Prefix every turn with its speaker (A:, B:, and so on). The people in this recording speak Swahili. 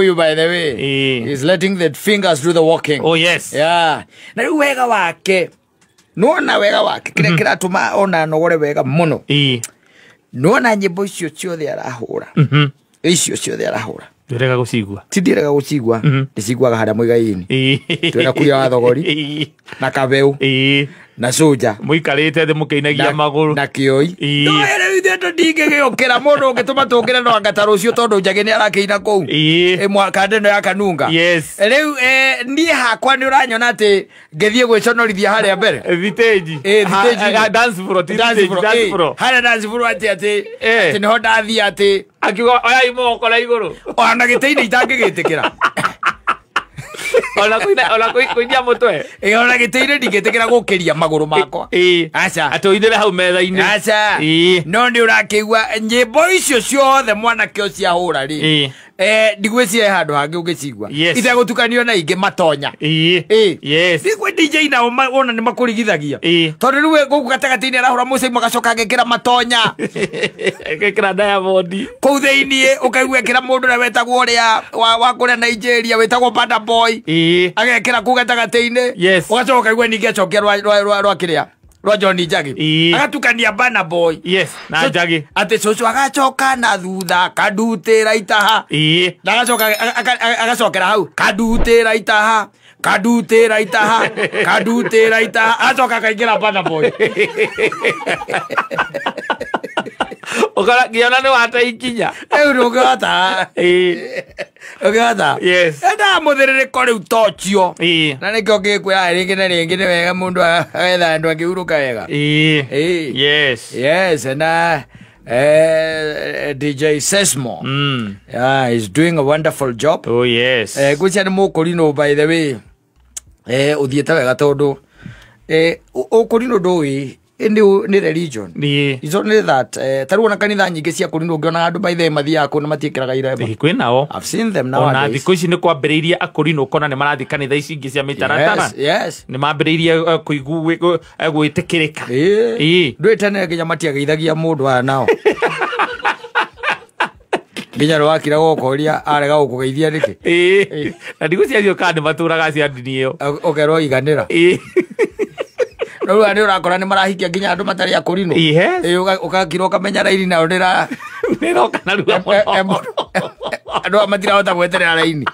A: you, by the way. He's letting the fingers do the walking.
B: Oh, yes.
A: Yeah. Na riu wega wake. Nuona wega wake. Kile kiratuma ona nogore wega muno. Nuona nyimbo icio ciothe arahura. Icio ciothe arahura.
B: Ndirega gucigua.
A: Ti ndirega gucigua. Ndiciguaga hada muigai-ini. Twena kuria wa thogori. Na kabeu. Na soja.
B: Muikarite the mukeinagia maguru.
A: Na kioi. No ere ithendo ndingegeyokera mundu ungituma tungire no angata rucio tondu njage ni arakeina kou. Mwaka ndeno ya kanunga.
B: Yes.
A: Riu nie hakwa ni uranyona ati ngethie gwiconorithia haria mbere.
B: Viteji.
A: Viteji.
B: Dance floor. Dance floor.
A: Haria dance floor ati niho ndathie ati
B: akiuga oya imoko na iguru.
A: Ona giteine itangigitikira.
B: Ona kuindia mutwe.
A: Ona giteine ndingitikira gukiria maguru makwa. Acha.
B: Atoithire hau metha-ini.
A: Acha. No ni urakigua nyimbo icio ciothe mwanake ucio ahura ri. Ndigwicirie handu hangi ungicigua. Ithe gutukanio na ingi matonya.
B: Yes.
A: Ndigwe DJ na ona ni makurigithagia. Tondu riu guku gatagati-ini arahura mucii magacoka agekira matonya.
B: Agekira Diamond.
A: Kuu thiini ukaigua ekira mundu na wetagwo uria wa kuria Nigeria wetagwo Banda Boy. Agekira kuu gatagati-ini. Ugacoka ukaigua ningi acokia rwa kiria rwa John Njagi. Agatukania Banda Boy.
B: Yes. Na Njagi.
A: Ati cucu agacoka na thutha kadutira itaha. Na agacokera hau kadutira itaha. Kadutira itaha. Kadutira itaha. Acoka akaingira Banda Boy.
B: Ukara giona ni wata ikinya.
A: Ugata. Ugata.
B: Yes.
A: Enda muthirire ko riu tocio. Na nikio ngikwira ringi na ringi ni wega mundu agetha andu angiuruka wega.
B: Yes.
A: Yes, and DJ Sesmo. Yeah, he's doing a wonderful job.
B: Oh yes.
A: Gucia ni mukurino, by the way. Uthiete wega tondu ukurino ndui ni religion. It's only that taru na kanitha nyingi cia kurino ngiona andu by the mathia ko na matiikiraga irembo.
B: Kwinao.
A: I've seen them now.
B: Ona thiku ici ni kwambiriria akurino kona ni marathi kanitha ici ingi cia mitaratara.
A: Yes. Ni
B: mambiriria kuigu gwitikirika.
A: Ndwitane nginya matiageithagia mundu nao. Nginya rwakira gokoria arega gukugeithia niki.
B: Na ndigucia cio kandi maturaga cia ndini iyo.
A: Okerwo iganira. No ani urakora ni marahikia nginya andu matari akurino. Ukakira ukamenya raini na ndira.
B: Nero kana ruga.
A: Andu amatira hota gweterera raini.